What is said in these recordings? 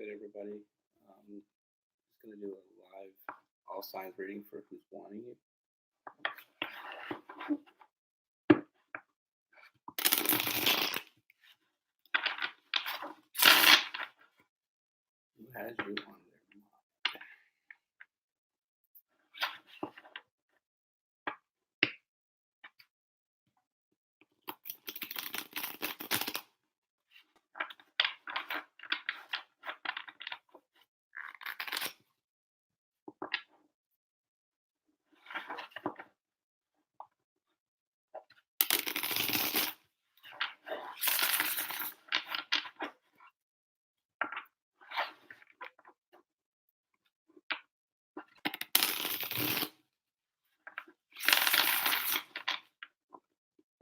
good, everybody? Just gonna do a live all signs reading for who's wanting it. Who has you on their mind?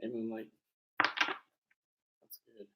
Hey, Moonlight. That's good.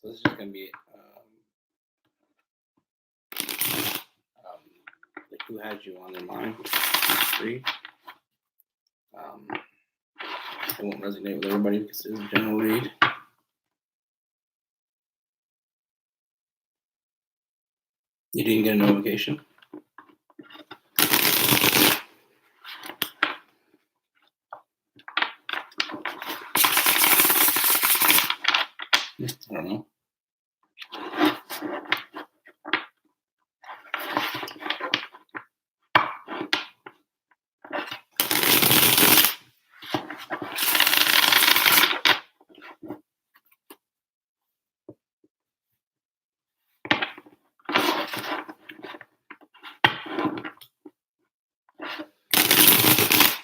So this is just gonna be like who had you on their mind? Read. It won't resonate with everybody because it's a general read. You didn't get a notification? I don't know.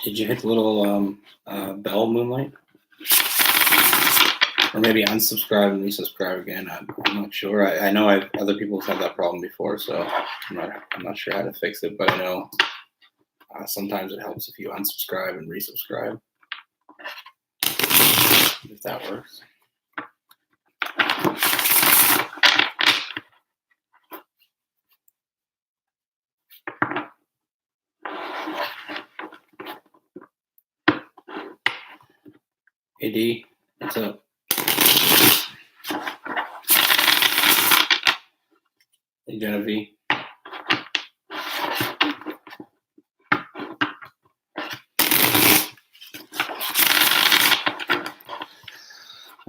Did you hit the little bell, Moonlight? Or maybe unsubscribe and resubscribe again. I'm not sure. I know other people have had that problem before, so I'm not sure how to fix it. But I know sometimes it helps if you unsubscribe and resubscribe, if that works. Hey D, what's up? Hey Genevieve.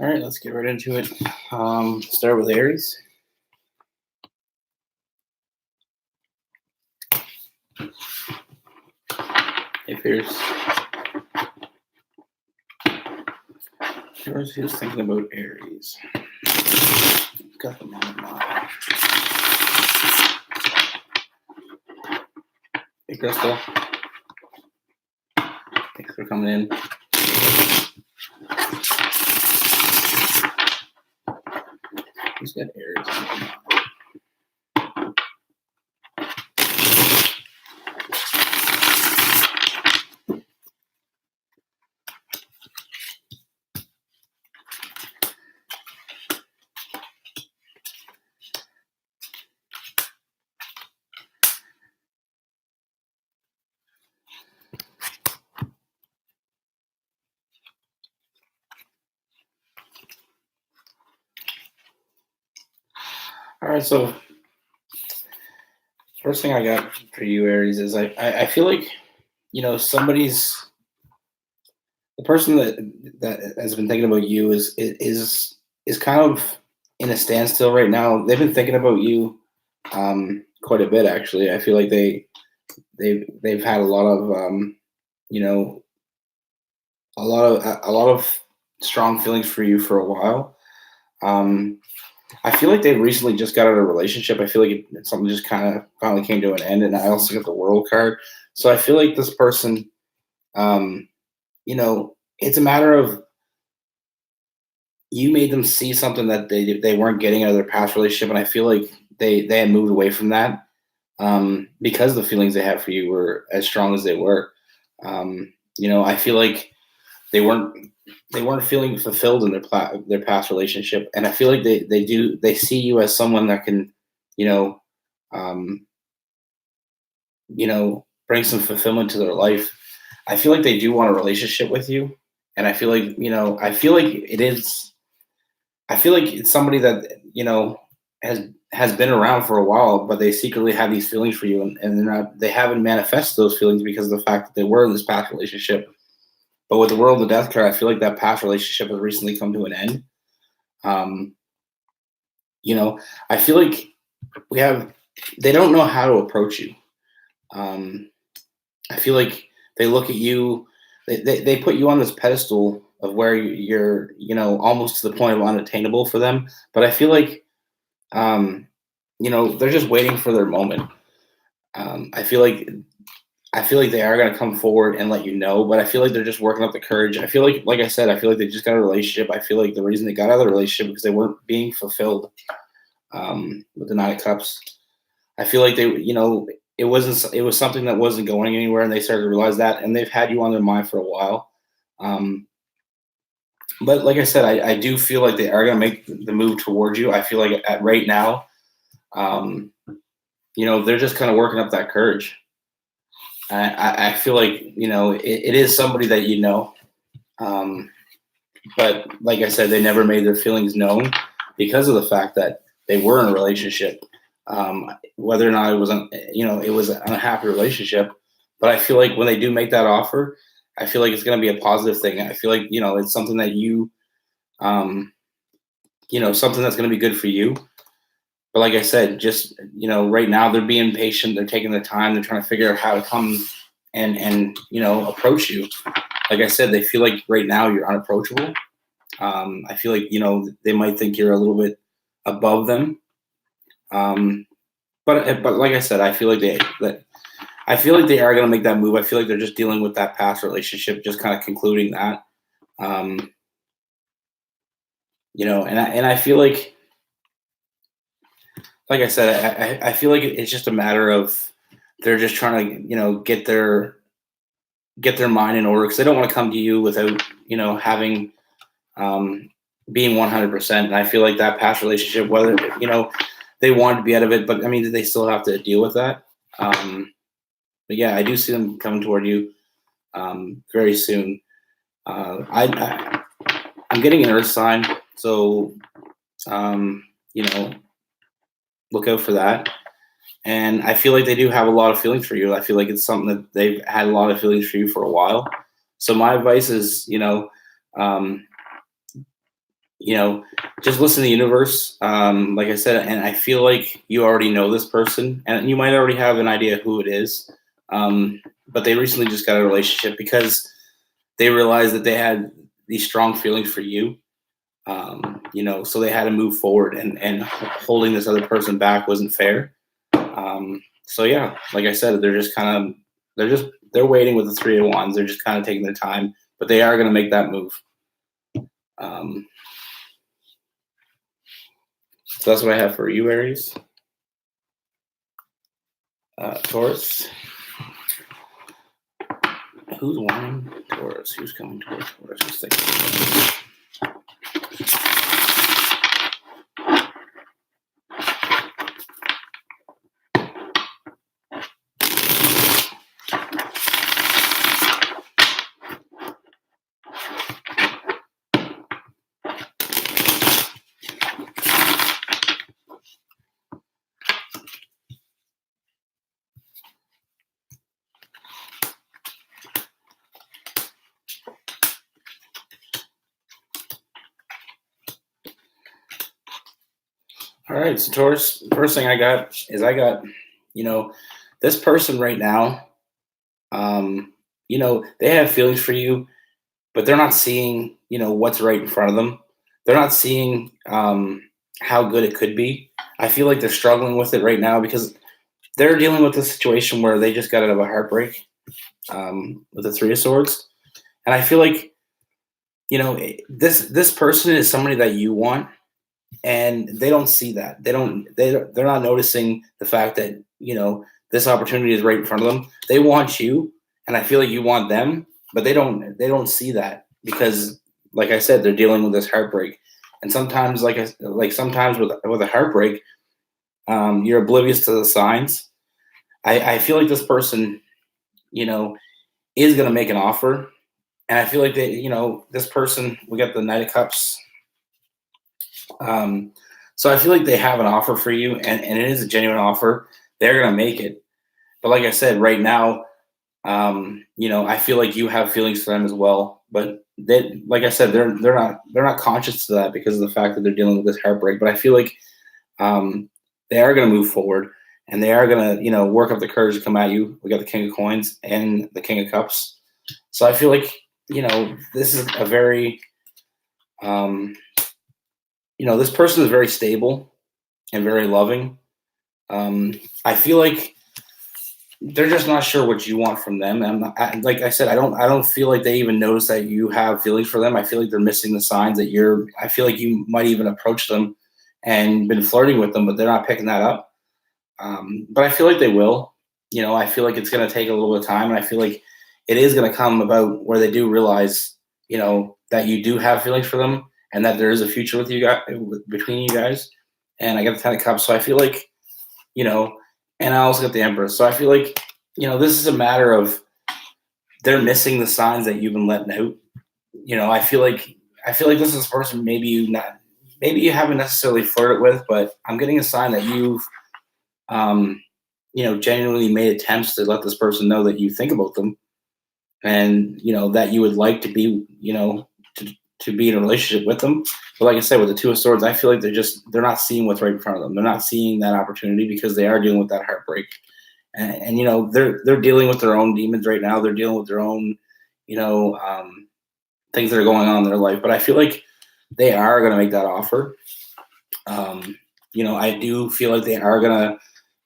All right, let's get right into it. Start with Aries. Hey Pierce. Who's thinking about Aries? Got them on mind. Hey Crystal. Thanks for coming in. Who's got Aries on their mind? All right, so first thing I got for you, Aries, is I feel like, somebody's the person that has been thinking about you is kind of in a standstill right now. They've been thinking about you quite a bit, actually. I feel like they've had a lot of a lot of strong feelings for you for a while. I feel like they recently just got out of a relationship. I feel like something just kind of finally came to an end, and I also got the World card. So I feel like this person, it's a matter of, you made them see something that they weren't getting out of their past relationship, and I feel like they had moved away from that, because the feelings they had for you were as strong as they were. I feel like they weren't they weren't feeling fulfilled in their past relationship, and I feel like they see you as someone that can, you know, um, bring some fulfillment to their life. I feel like they do want a relationship with you, and I feel like it's somebody that has been around for a while, but they secretly have these feelings for you, and they haven't manifested those feelings because of the fact that they were in this past relationship. But with the World of Death card, I feel like that past relationship has recently come to an end. Um, I feel like we have they don't know how to approach you. Um, I feel like they look at you, they put you on this pedestal of where you're, almost to the point of unattainable for them. But I feel like, they're just waiting for their moment. Um, I feel like I feel like they are going to come forward and let you know, but I feel like they're just working up the courage. I feel like I said, I feel like they just got a relationship. I feel like the reason they got out of the relationship because they weren't being fulfilled, with the Nine of Cups. I feel like it was something that wasn't going anywhere, and they started to realize that, and they've had you on their mind for a while. Um, but like I said, I do feel like they are going to make the move towards you. I feel like at right now, um, they're just kind of working up that courage. I feel like it is somebody that um, but like I said, they never made their feelings known because of the fact that they were in a relationship. Whether or not it was an unhappy relationship, but I feel like when they do make that offer, I feel like it's going to be a positive thing. I feel like it's something that um, something that's going to be good for you. But like I said, just right now they're being patient. They're taking their time. They're trying to figure out how to come and approach you. Like I said, they feel like right now you're unapproachable. I feel like they might think you're a little bit above them. But like I said, I feel like they are going to make that move. I feel like they're just dealing with that past relationship, just kind of concluding that. Um, and I feel like I said, I feel like it's just a matter of they're just trying to get their mind in order because they don't want to come to you without having being 100%. And I feel like that past relationship, whether they wanted to be out of it, but I mean, they still have to deal with that. But yeah, I do see them coming toward you very soon. I'm getting an Earth sign, so look out for that. And I feel like they do have a lot of feelings for you. I feel like it's something that they've had a lot of feelings for you for a while. So my advice is, um, just listen to the universe. Like I said, and I feel like you already know this person, and you might already have an idea who it is. But they recently just got a relationship because they realized that they had these strong feelings for you. So they had to move forward, and holding this other person back wasn't fair. So yeah, like I said, they're waiting with the Three of Wands. They're just kind of taking their time, but they are going to make that move. So that's what I have for you, Aries. Taurus. Who's wanting Taurus? Who's coming towards Taurus? Let's think. All right, so Taurus, first thing I got, this person right now, they have feelings for you, but they're not seeing, what's right in front of them. They're not seeing how good it could be. I feel like they're struggling with it right now because they're dealing with a situation where they just got out of a heartbreak with the Three of Swords. And I feel like, this person is somebody that you want, and they don't see that. They're not noticing the fact that this opportunity is right in front of them. They want you, and I feel like you want them, but they don't see that because, like I said, they're dealing with this heartbreak. And sometimes, sometimes with a heartbreak, you're oblivious to the signs. I feel like this person, is going to make an offer, and I feel like this person, we got the Knight of Cups. So I feel like they have an offer for you, and it is a genuine offer. They're going to make it. But like I said, right now, I feel like you have feelings for them as well. But like I said, they're not conscious of that because of the fact that they're dealing with this heartbreak. But I feel like they are going to move forward, and they are going to work up the courage to come at you. We got the King of Coins and the King of Cups. So I feel like this is a very this person is very stable and very loving. I feel like they're just not sure what you want from them. And like I said, I don't feel like they even notice that you have feelings for them. I feel like they're missing the signs that I feel like you might even approach them and been flirting with them, but they're not picking that up. But I feel like they will. I feel like it's going to take a little bit of time, and I feel like it is going to come about where they do realize, that you do have feelings for them, and that there is a future with you guys, between you guys. And I got the Ten of Cups, so I feel like, and I also got the Empress. So I feel like, this is a matter of they're missing the signs that you've been letting out. I feel like this is a person maybe you haven't necessarily flirted with, but I'm getting a sign that you've genuinely made attempts to let this person know that you think about them, and that you would like to be, to be in a relationship with them. But like I said, with the Two of Swords, I feel like they're not seeing what's right in front of them. They're not seeing that opportunity because they are dealing with that heartbreak, and they're dealing with their own demons right now. They're dealing with their own things that are going on in their life. But I feel like they are going to make that offer. I do feel like they are going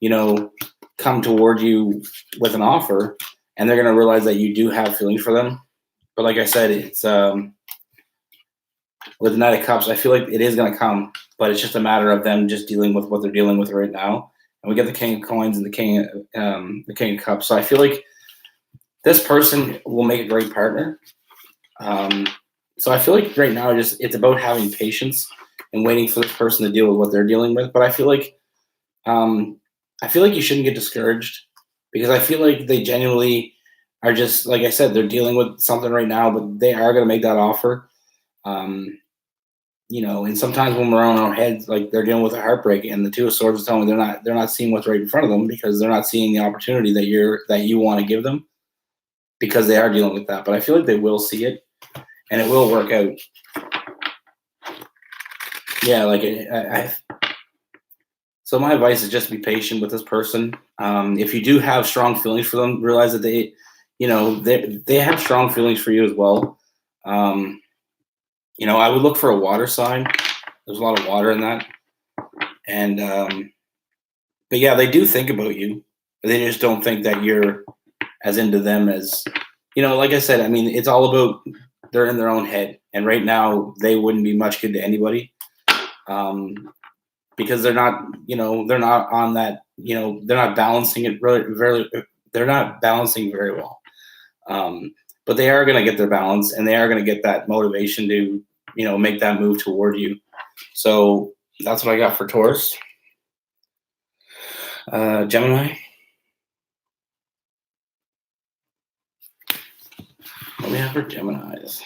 to come toward you with an offer, and they're going to realize that you do have feelings for them. But like I said, it's with the Knight of Cups, I feel like it is going to come, but it's just a matter of them just dealing with what they're dealing with right now. And we get the King of Coins and the King of Cups. So I feel like this person will make a great partner. So I feel like right now it's about having patience and waiting for this person to deal with what they're dealing with. But I feel like you shouldn't get discouraged, because I feel like they genuinely are just, like I said, they're dealing with something right now, but they are going to make that offer. And sometimes when we're on our heads, like they're dealing with a heartbreak, and the Two of Swords is telling me they're not seeing what's right in front of them because they're not seeing the opportunity that you want to give them, because they are dealing with that. But I feel like they will see it, and it will work out. Yeah, so my advice is just be patient with this person. If you do have strong feelings for them, realize that they have strong feelings for you as well. I would look for a water sign. There's a lot of water in that. And, but yeah, they do think about you. But they just don't think that you're as into them as, like I said, I mean, it's all about, they're in their own head. And right now they wouldn't be much good to anybody. Because they're not on that, they're not balancing it they're not balancing very well. But they are going to get their balance, and they are going to get that motivation to, make that move toward you. So that's what I got for Taurus. Gemini. What do we have for Geminis?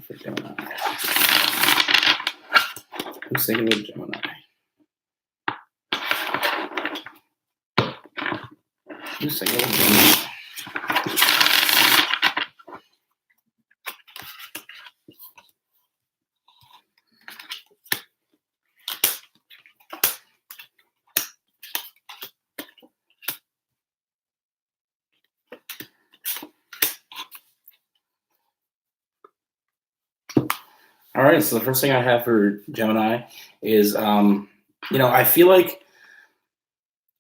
For Gemini. Who's thinking of Gemini? Who's thinking of Gemini? All All right. So the first thing I have for Gemini is, I feel like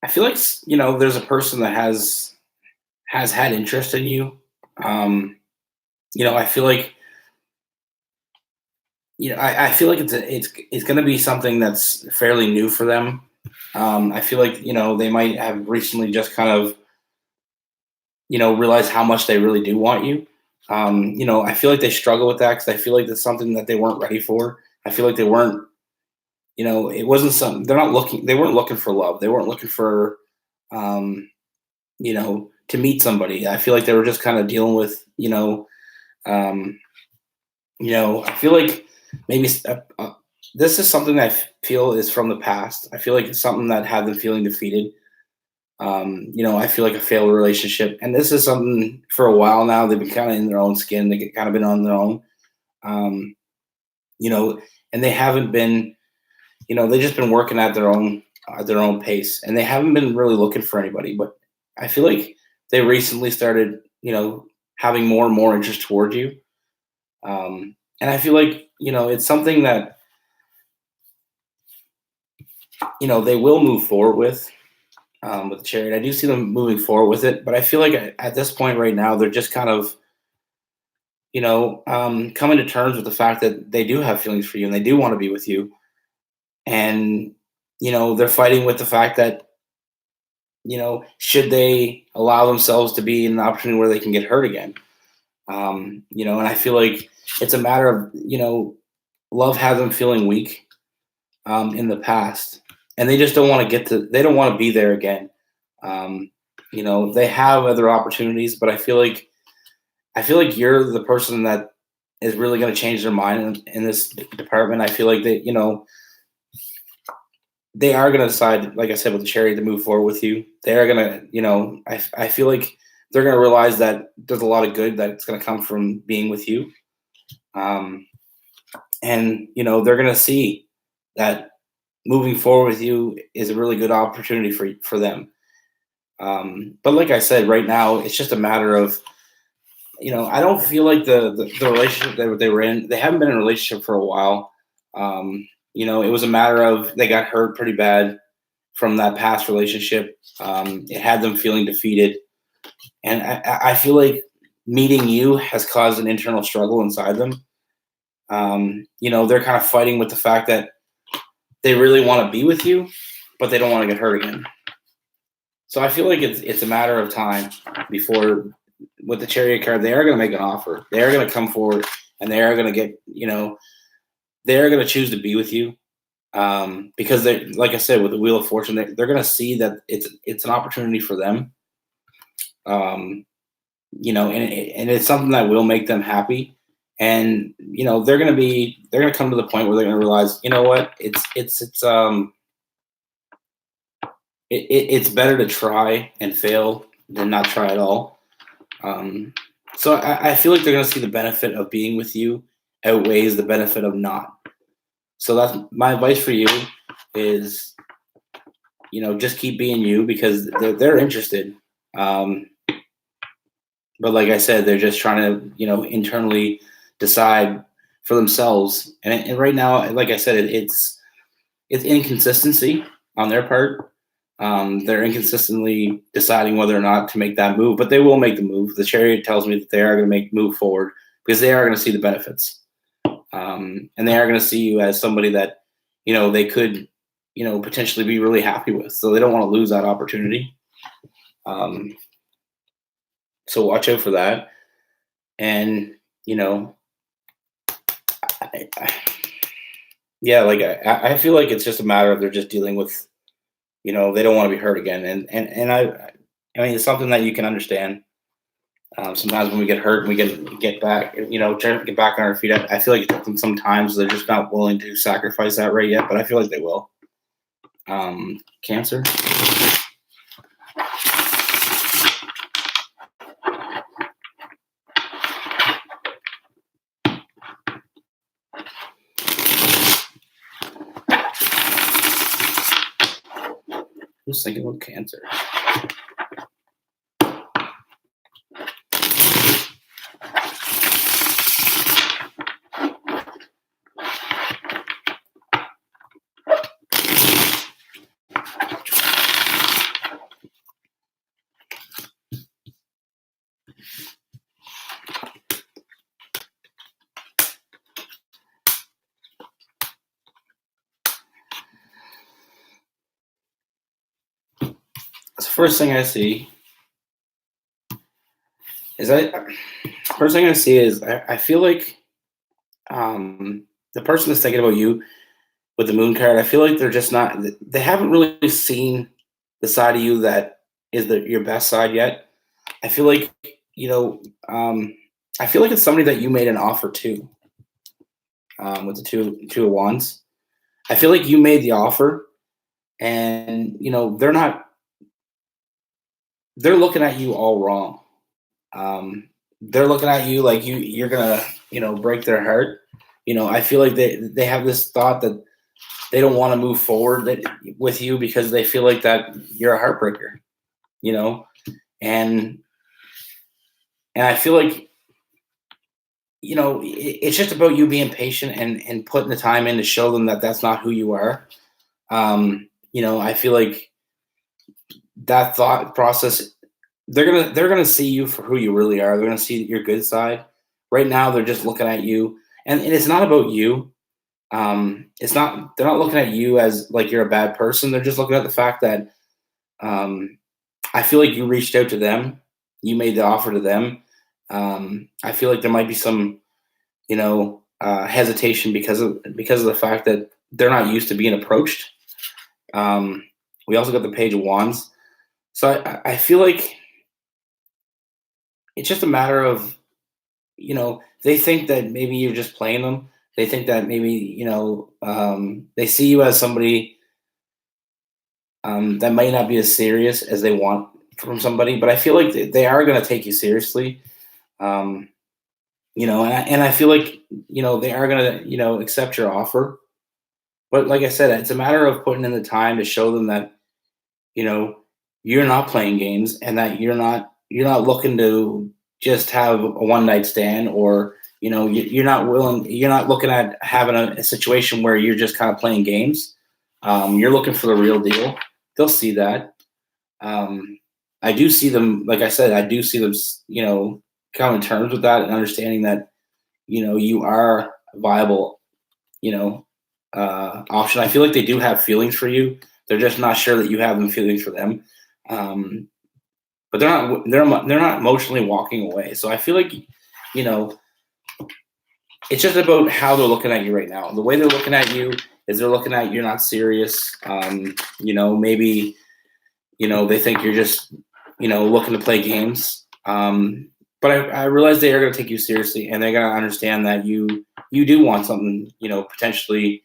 there's a person that has had interest in you. Um, I feel like I feel like it's going to be something that's fairly new for them. I feel like they might have recently just kind of realize how much they really do want you. I feel like they struggle with that because I feel like that's something that they weren't ready for. I feel like they weren't, it wasn't something they weren't looking for love. They weren't looking for, to meet somebody. I feel like they were just kind of dealing with, um, I feel like maybe this is something that I feel is from the past. I feel like it's something that had them feeling defeated. I feel like a failed relationship, and this is something for a while now. They've been kind of in their own skin. They kind of been on their own, um, you know, and they haven't been, they just been working at their own pace, and they haven't been really looking for anybody. But I feel like they recently started, having more and more interest toward you, and I feel like it's something that they will move forward with the Chariot. I do see them moving forward with it, but I feel like at this point right now, they're just kind of, coming to terms with the fact that they do have feelings for you and they do want to be with you. And, they're fighting with the fact that, should they allow themselves to be in an opportunity where they can get hurt again? And I feel like it's a matter of, love has them feeling weak in the past, and they just don't want to they don't want to be there again. Um, they have other opportunities, but I feel like you're the person that is really going to change their mind in this department. I feel like they are going to decide, like I said, with the Chariot to move forward with you. They are going to, I feel like they're going to realize that there's a lot of good that's going to come from being with you. And they're going to see that moving forward with you is a really good opportunity for them. But like I said, right now it's just a matter of, I don't feel like the relationship that they were in. They haven't been in a relationship for a while. It was a matter of they got hurt pretty bad from that past relationship. It had them feeling defeated, and I feel like meeting you has caused an internal struggle inside them. They're kind of fighting with the fact that they really want to be with you, but they don't want to get hurt again. So I feel like it's a matter of time before, with the Chariot card, they are going to make an offer. They are going to come forward, and they are going to get, they are going to choose to be with you, because they, like I said, with the Wheel of Fortune, they're going to see that it's an opportunity for them, and it's something that will make them happy, and they're going to come to the point where they're going to realize, what, it's better to try and fail than not try at all. So I feel like they're going to see the benefit of being with you outweighs the benefit of not. So that's my advice for you is, just keep being you, because they're interested. But like I said, they're just trying to, internally decide for themselves. And right now, like I said, it's inconsistency on their part. They're inconsistently deciding whether or not to make that move, but they will make the move. The Chariot tells me that they are going to move forward because they are going to see the benefits, and they are going to see you as somebody that they could potentially be really happy with. So they don't want to lose that opportunity. So watch out for that, and I feel like it's just a matter of they're just dealing with. They don't want to be hurt again, and I mean, it's something that you can understand. Sometimes when we get hurt, we get back, try to get back on our feet. I feel like it took them some time, so they're just not willing to sacrifice that right yet. But I feel like they will. Cancer. Just thinking about Cancer. first thing I see is first thing I see is I feel like the person that's thinking about you with the moon card, I feel like they're just not, they haven't really seen the side of you that is your best side yet. I feel like, you know, I feel like it's somebody that you made an offer to, with the two of wands. I feel like you made the offer, and they're looking at you all wrong. They're looking at you like you're gonna break their heart. I feel like they have this thought that they don't want to move forward with you because they feel like that you're a heartbreaker. You know, and I feel like it's just about you being patient and putting the time in to show them that that's not who you are. I feel like that thought process, they're gonna see you for who you really are. They're gonna see your good side. Right now, they're just looking at you, and it's not about you. It's not. They're not looking at you as like you're a bad person. They're just looking at the fact that I feel like you reached out to them. You made the offer to them. I feel like there might be some, hesitation because of the fact that they're not used to being approached. We also got the Page of Wands, so I feel like it's just a matter of, they think that maybe you're just playing them. They think that maybe they see you as somebody that might not be as serious as they want from somebody, but I feel like they are going to take you seriously. And I feel like they are going to accept your offer. But like I said, it's a matter of putting in the time to show them that you're not playing games, and that you're not looking to just have a one night stand, or you're not looking at having a situation where you're just kind of playing games. You're looking for the real deal. They'll see that. I do see them, like I said, I do see them, coming to terms with that and understanding that, you are a viable, option. I feel like they do have feelings for you. They're just not sure that you have them feelings for them. But they're not emotionally walking away. So I feel like, it's just about how they're looking at you right now. The way they're looking at you is they're looking at you're not serious. Maybe, they think you're just, looking to play games. But I realize they are going to take you seriously, and they're going to understand that you do want something, potentially,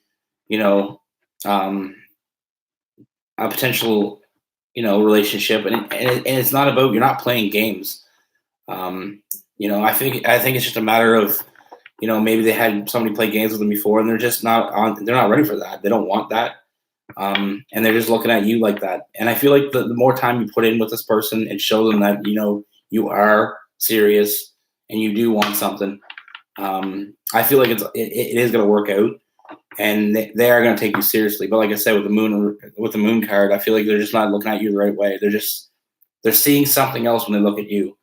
a potential, relationship, and it's not about, you're not playing games. I think it's just a matter of, maybe they had somebody play games with them before, and they're just not on. They're not ready for that. They don't want that, and they're just looking at you like that. And I feel like the more time you put in with this person and show them that you are serious and you do want something, I feel like it is going to work out, and they are going to take you seriously. But like I said, with the moon card, I feel like they're just not looking at you the right way. They're seeing something else when they look at you.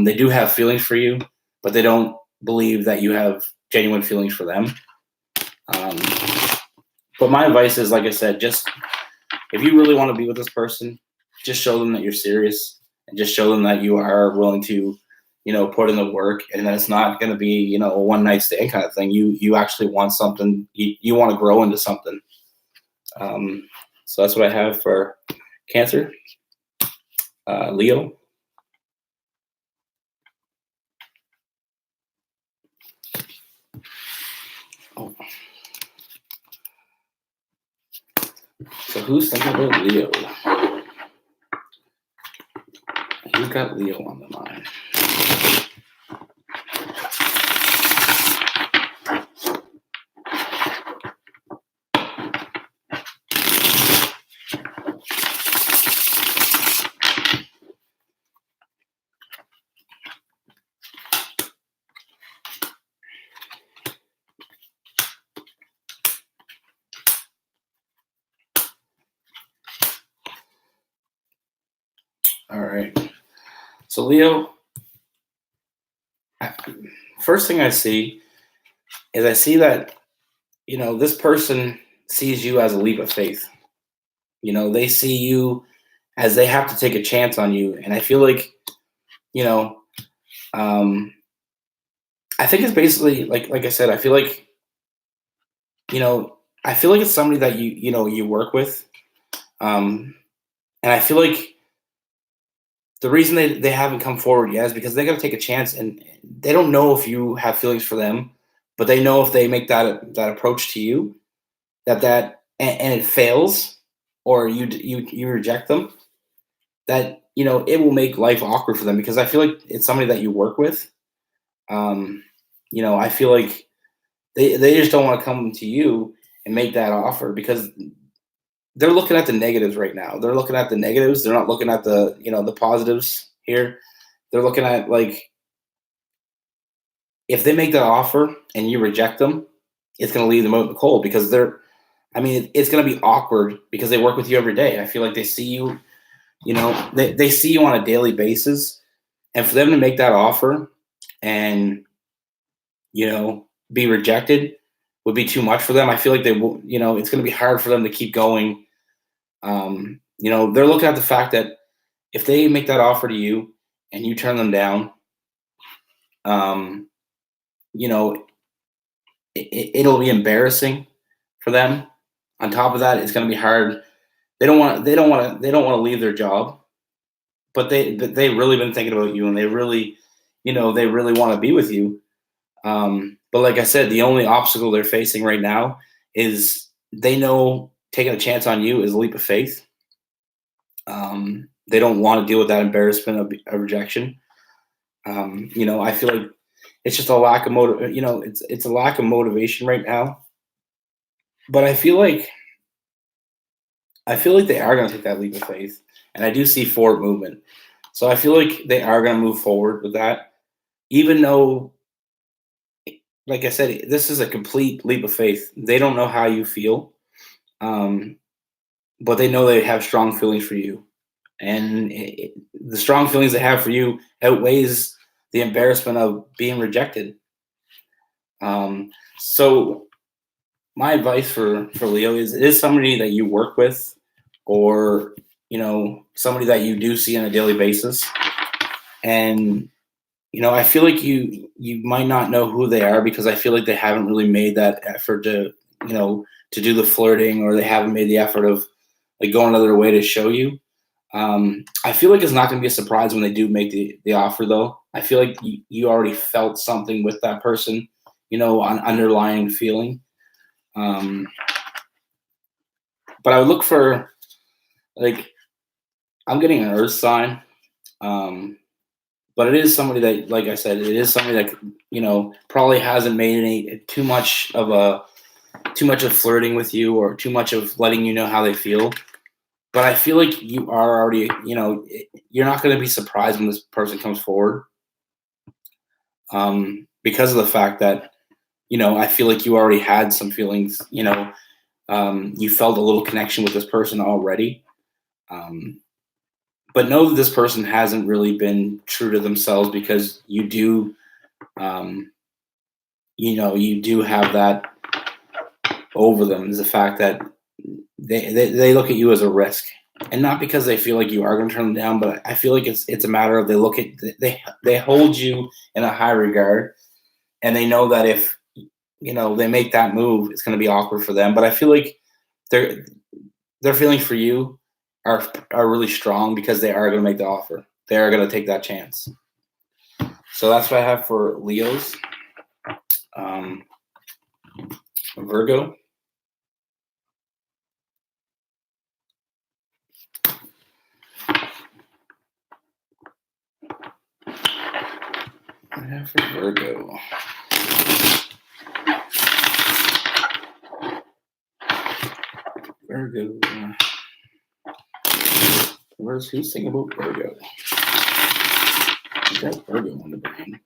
They do have feelings for you, but they don't believe that you have genuine feelings for them. But my advice is, like I said, just if you really want to be with this person, just show them that you're serious, and just show them that you are willing to, put in the work, and that it's not going to be, a one night stand kind of thing. You actually want something. You want to grow into something. So that's what I have for Cancer. Leo. Oh. So who's thinking about Leo? Who's got Leo on the mind? All right. So Leo, first thing I see that, this person sees you as a leap of faith. They see you as they have to take a chance on you. And I feel like, you know, um, I think it's basically like I said, I feel like, you know, I feel like it's somebody that you work with. Um, and I feel like the reason they haven't come forward yet is because they got to take a chance, and they don't know if you have feelings for them, but they know if they make that approach to you, and it fails, or you reject them, that it will make life awkward for them, because I feel like it's somebody that you work with. Um, I feel like they just don't want to come to you and make that offer, because they're looking at the negatives right now. They're looking at the negatives. They're not looking at the positives here. They're looking at, like, if they make that offer and you reject them, it's going to leave them out in the cold, because it's going to be awkward because they work with you every day. I feel like they see you, they see you on a daily basis. And for them to make that offer and, be rejected would be too much for them. I feel like they will, it's going to be hard for them to keep going. They're looking at the fact that if they make that offer to you and you turn them down, um, you know, it'll be embarrassing for them. On top of that, it's going to be hard. They don't want to leave their job, but they really been thinking about you, and they really want to be with you. But like I said, the only obstacle they're facing right now is they know taking a chance on you is a leap of faith. They don't want to deal with that embarrassment of rejection. I feel like it's just a lack of motive. It's a lack of motivation right now. But I feel like they are going to take that leap of faith, and I do see forward movement. So I feel like they are going to move forward with that, even though, like I said, this is a complete leap of faith. They don't know how you feel, um, but they know they have strong feelings for you, and the strong feelings they have for you outweighs the embarrassment of being rejected. So my advice for Leo is, it is somebody that you work with, or somebody that you do see on a daily basis, and I feel like you might not know who they are, because I feel like they haven't really made that effort to do the flirting, or they haven't made the effort of, like, going out of their way to show you. I feel like it's not going to be a surprise when they do make the offer, though. I feel like you already felt something with that person, an underlying feeling. But I would look for, like, I'm getting an earth sign. But it is somebody that, like I said, it is somebody that probably hasn't made too much of flirting with you, or too much of letting you know how they feel. But I feel like you are already, you're not going to be surprised when this person comes forward, because of the fact that I feel like you already had some feelings. You felt a little connection with this person already. But know that this person hasn't really been true to themselves, because you do have that over them, is the fact that they look at you as a risk, and not because they feel like you are going to turn them down, but I feel like it's a matter of, they hold you in a high regard, and they know that if they make that move, it's going to be awkward for them. But I feel like their feelings for you are really strong, because they are going to make the offer. They are going to take that chance. So that's what I have for Leos. Virgo. I have for Virgo. Virgo. Who's thinking about Virgo? I got Virgo on the brain.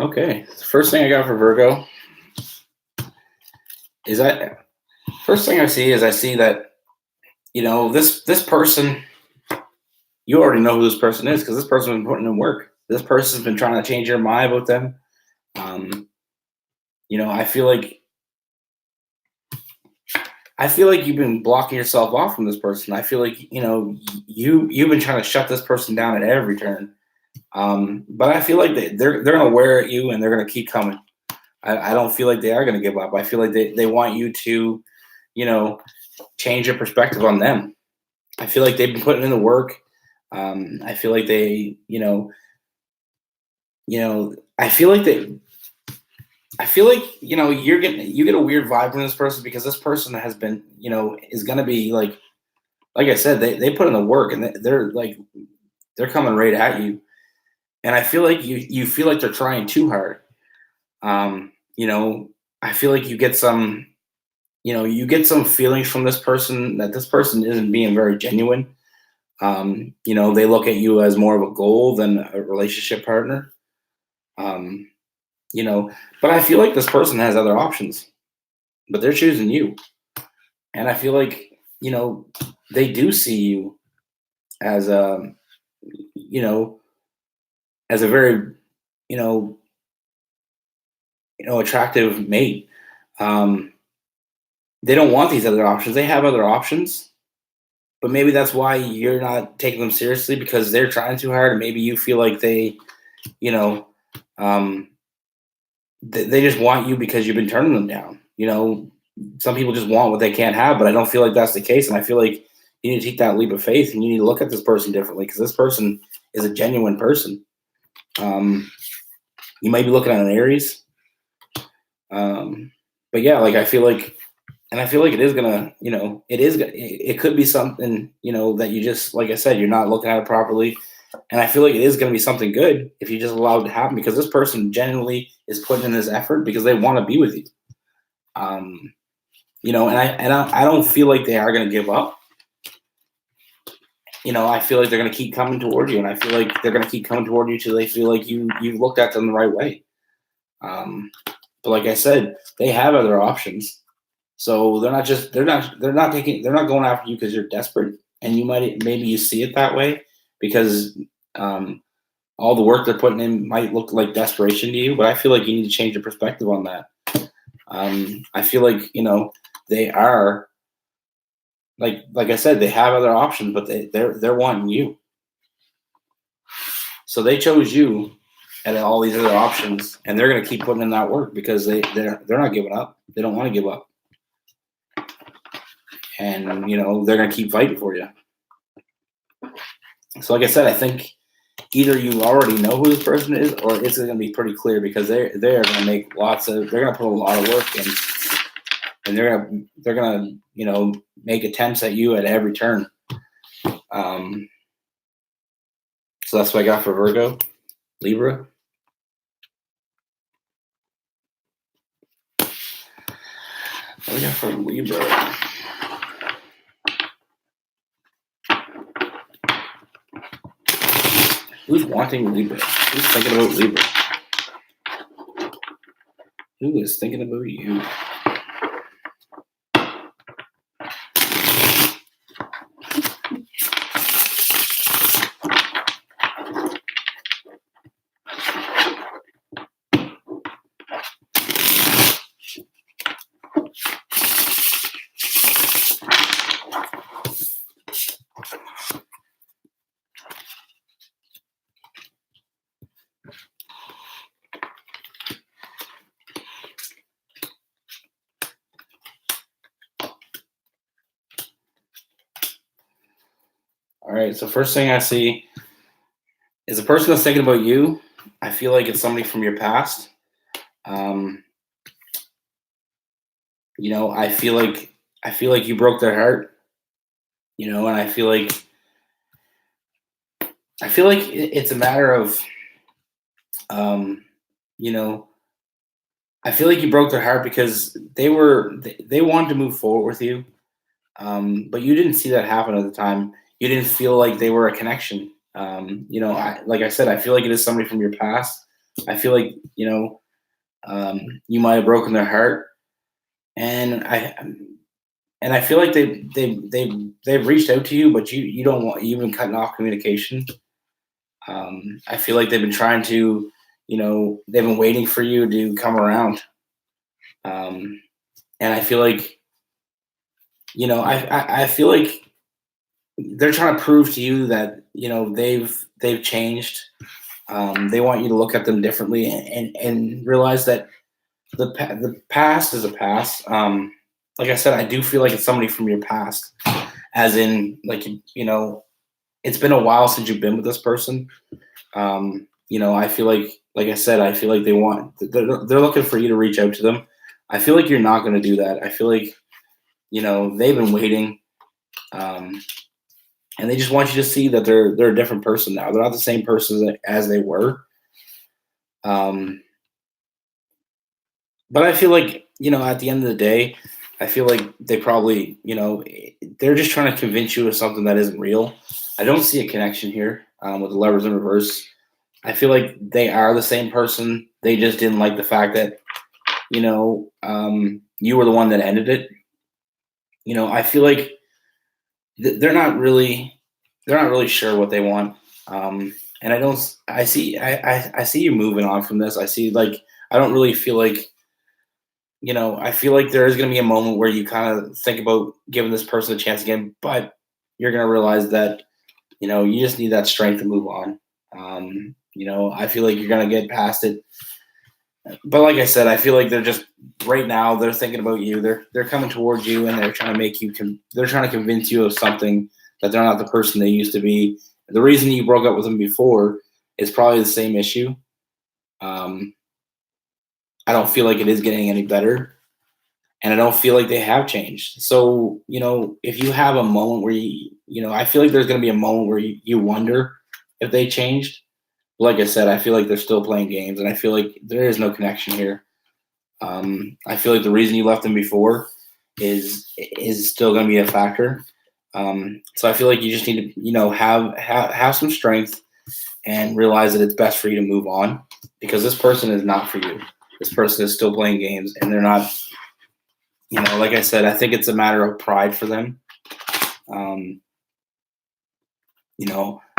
Okay. The first thing I got for Virgo is first thing I see that, this person, you already know who this person is because this person's been putting in work. This person's been trying to change your mind about them. Um, I feel like you've been blocking yourself off from this person. I feel like you've been trying to shut this person down at every turn. But I feel like they're gonna wear at you and they're gonna keep coming. I don't feel like they are gonna give up. I feel like they want you to, change your perspective on them. I feel like they've been putting in the work. I feel like I feel like you get a weird vibe from this person because this person has been, is gonna be like I said, they put in the work and they're coming right at you. And I feel like you feel like they're trying too hard. I feel like you get some feelings from this person that this person isn't being very genuine. They look at you as more of a goal than a relationship partner. Um, but I feel like this person has other options, but they're choosing you. And I feel like, they do see you as you know, as a very, you know, attractive mate. Um, they don't want these other options. They have other options, but maybe that's why you're not taking them seriously because they're trying too hard. And maybe you feel like you know, um, they just want you because you've been turning them down. Some people just want what they can't have, but I don't feel like that's the case. And I feel like you need to take that leap of faith and you need to look at this person differently because this person is a genuine person. You might be looking at an Aries. But yeah, I feel like, and I feel like it is gonna, it could be something, that you just, like I said, you're not looking at it properly. And I feel like it is going to be something good if you just allow it to happen because this person genuinely is putting in this effort because they want to be with you. I don't feel like they are going to give up. I feel like they're going to keep coming toward you, and I feel like they're going to keep coming toward you till they feel like you've looked at them the right way. But like I said, they have other options, so they're not going after you because you're desperate, and maybe you see it that way because all the work they're putting in might look like desperation to you. But I feel like you need to change your perspective on that. I feel like they are like I said, they have other options, but they're wanting you. So they chose you and all these other options, and they're going to keep putting in that work because they're not giving up. They don't want to give up, and they're going to keep fighting for you. So, like I said, I think either you already know who this person is, or it's going to be pretty clear because they're going to make they're going to put a lot of work in, and they're going to make attempts at you at every turn. So that's what I got for Virgo, Libra. What we got for Libra? Who's wanting Libra? Who's thinking about Libra? Who is thinking about you? All right, so first thing I see is a person that's thinking about you. I feel like it's somebody from your past. I feel like you broke their heart. And I feel like it's a matter of, I feel like you broke their heart because they wanted to move forward with you, but you didn't see that happen at the time. You didn't feel like they were a connection. Like I said, I feel like it is somebody from your past. I feel like, you might have broken their heart, and I feel like they've reached out to you, but you don't want, you've been cutting off communication. I feel like they've been trying to, they've been waiting for you to come around. And I feel like, I feel like they're trying to prove to you that, they've changed. They want you to look at them differently, and realize that the past is a past. Like I said, I do feel like it's somebody from your past, as in, like, it's been a while since you've been with this person. I feel like I said, I feel like they're looking for you to reach out to them. I feel like you're not going to do that. I feel like, they've been waiting, and they just want you to see that they're a different person now. They're not the same person as they were. But I feel like, at the end of the day, I feel like they probably, they're just trying to convince you of something that isn't real. I don't see a connection here, with the Lovers in reverse. I feel like they are the same person. They just didn't like the fact that, you were the one that ended it. I feel like they're not really sure what they want. And I see you moving on from this. I see, like, I don't really feel like, I feel like there is going to be a moment where you kind of think about giving this person a chance again, but you're going to realize that, you just need that strength to move on. I feel like you're going to get past it. But like I said, I feel like they're just, right now, they're thinking about you. They're coming towards you, and they're trying to they're trying to convince you of something, that they're not the person they used to be. The reason you broke up with them before is probably the same issue. I don't feel like it is getting any better, and I don't feel like they have changed. So, if you have a moment where I feel like there's going to be a moment where you wonder if they changed. Like I said, I feel like they're still playing games, and I feel like there is no connection here. I feel like the reason you left them before is still going to be a factor. So I feel like you just need to, have some strength, and realize that it's best for you to move on, because this person is not for you. This person is still playing games, and they're not, like I said, I think it's a matter of pride for them.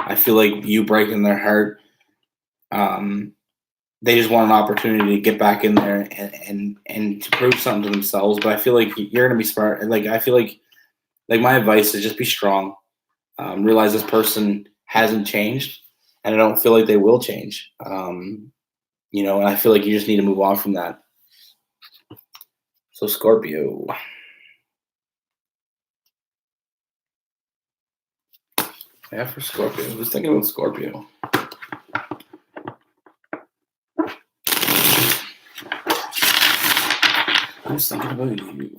I feel like you breaking their heart, they just want an opportunity to get back in there, and to prove something to themselves. But I feel like you're going to be smart. Like, I feel like my advice is just be strong. Realize this person hasn't changed, and I don't feel like they will change. And I feel like you just need to move on from that. So, Scorpio. Yeah, for Scorpio. I was thinking about Scorpio. I was thinking about you.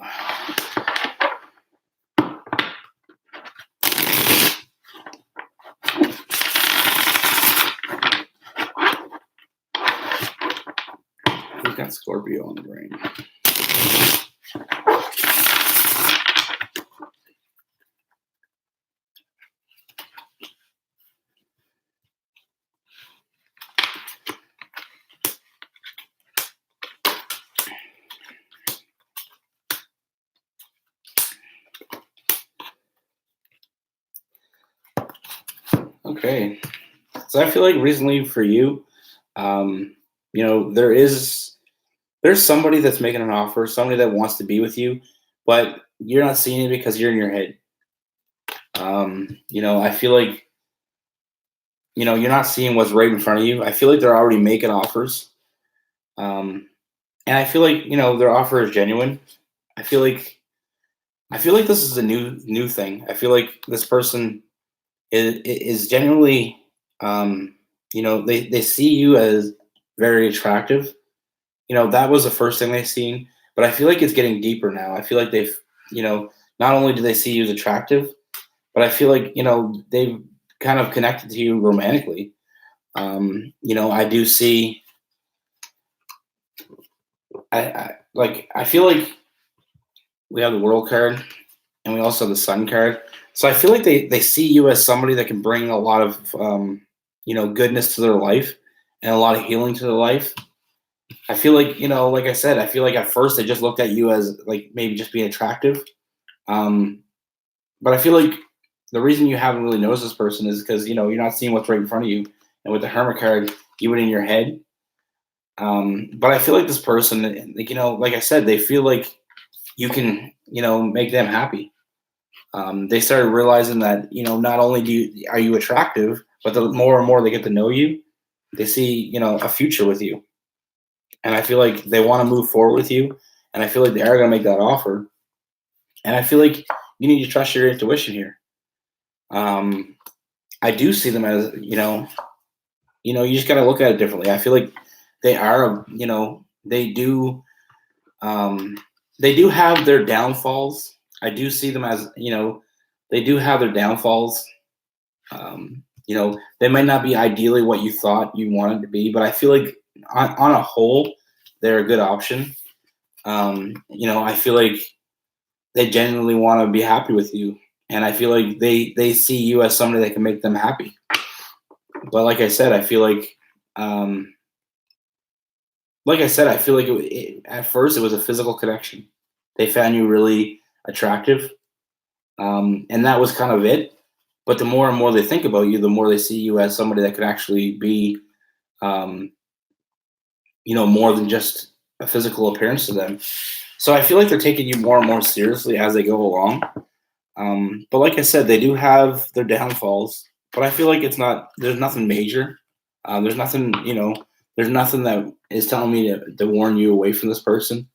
Who's got Scorpio on the brain? Okay. So I feel like recently for you, there's somebody that's making an offer, somebody that wants to be with you, but you're not seeing it because you're in your head. I feel like, you're not seeing what's right in front of you. I feel like they're already making offers. And I feel like, their offer is genuine. I feel like this is a new thing. I feel like this person is genuinely, they see you as very attractive. That was the first thing they seen, but I feel like it's getting deeper now. I feel like they've, not only do they see you as attractive, but I feel like, they've kind of connected to you romantically. I do see, I feel like we have the World card, and we also have the Sun card. So I feel like they see you as somebody that can bring a lot of, goodness to their life, and a lot of healing to their life. I feel like, like I said, I feel like at first they just looked at you as like maybe just being attractive. But I feel like the reason you haven't really noticed this person is because, you're not seeing what's right in front of you. And with the Hermit card, you went in your head. But I feel like this person, like, like I said, they feel like you can, make them happy. They started realizing that, not only are you attractive, but the more and more they get to know you, they see, a future with you. And I feel like they want to move forward with you. And I feel like they are going to make that offer. And I feel like you need to trust your intuition here. I do see them as, you just got to look at it differently. I feel like they are, they do have their downfalls. I do see them as, they do have their downfalls. They might not be ideally what you thought you wanted to be, but I feel like on a whole, they're a good option. I feel like they genuinely want to be happy with you. And I feel like they see you as somebody that can make them happy. But like I said, I feel like, at first it was a physical connection. They found you really attractive. And that was kind of it. But the more and more they think about you, the more they see you as somebody that could actually be, more than just a physical appearance to them. So I feel like they're taking you more and more seriously as they go along. But like I said, they do have their downfalls, but I feel like there's nothing major. There's nothing that is telling me to warn you away from this person.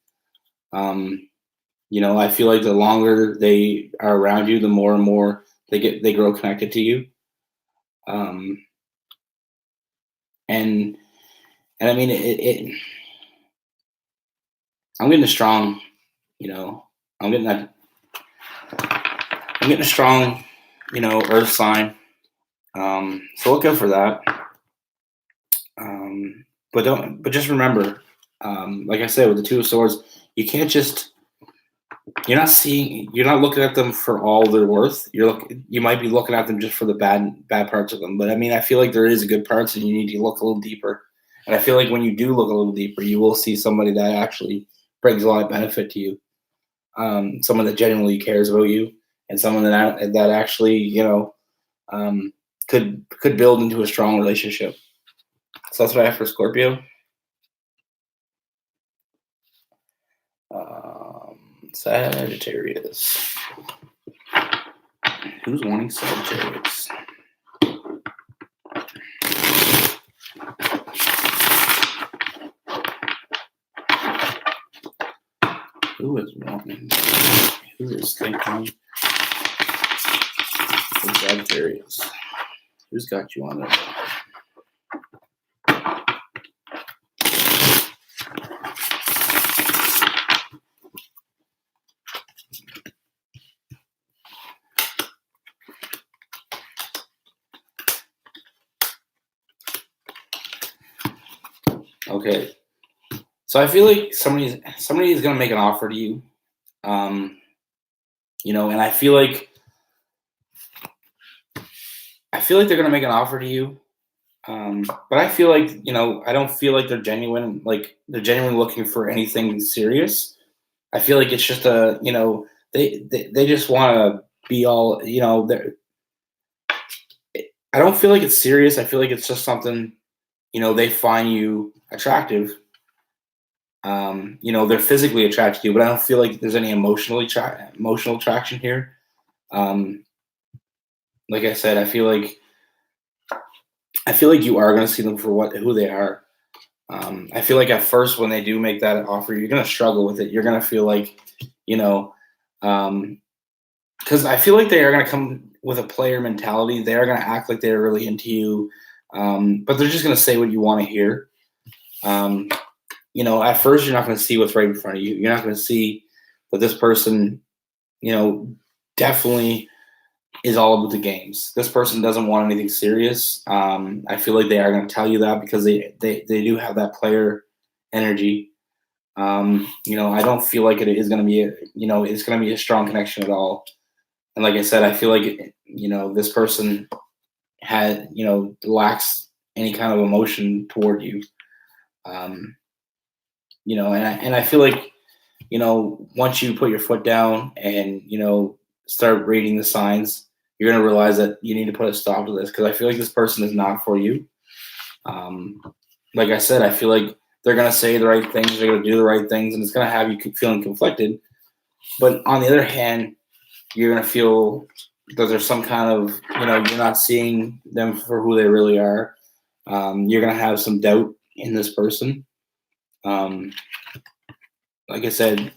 I feel like the longer they are around you, the more and more they grow connected to you. And I mean, I'm getting a strong, I'm getting a strong, earth sign. So look out for that. But just remember, like I said, with the Two of Swords, you're not looking at them for all their worth. You might be looking at them just for the bad parts of them. But I mean, I feel like there is good parts, and you need to look a little deeper. And I feel like when you do look a little deeper, you will see somebody that actually brings a lot of benefit to you. Someone that genuinely cares about you, and someone that actually, could build into a strong relationship. So that's what I have for Scorpio. Sagittarius. Who's wanting Sagittarius? Who is wanting? Who is thinking? Sagittarius. Who's got you on there? Okay, so I feel like somebody is going to make an offer to you, and I feel like they're going to make an offer to you, but I feel like I don't feel like they're genuine, like they're genuinely looking for anything serious. I feel like it's just they just want to be all I don't feel like it's serious. I feel like it's just something they find you attractive. They're physically attracted to you, but I don't feel like there's any emotional attraction here. Like I said, I feel like you are going to see them for who they are. I feel like at first when they do make that offer, you're going to struggle with it. You're going to feel like, because I feel like they are going to come with a player mentality. They are going to act like they're really into you, but they're just going to say what you want to hear. At first you're not going to see what's right in front of you. You're not going to see that this person, definitely is all about the games. This person doesn't want anything serious. I feel like they are going to tell you that because they do have that player energy. I don't feel like it is going to be it's going to be a strong connection at all. And like I said, I feel like this person lacks any kind of emotion toward you. And I feel like, once you put your foot down and, start reading the signs, you're going to realize that you need to put a stop to this, because I feel like this person is not for you. Um, like I said, I feel like they're going to say the right things, they're going to do the right things, and it's going to have you feeling conflicted. But on the other hand, you're going to feel that there's some kind of, you're not seeing them for who they really are. You're going to have some doubt in this person. Like I said,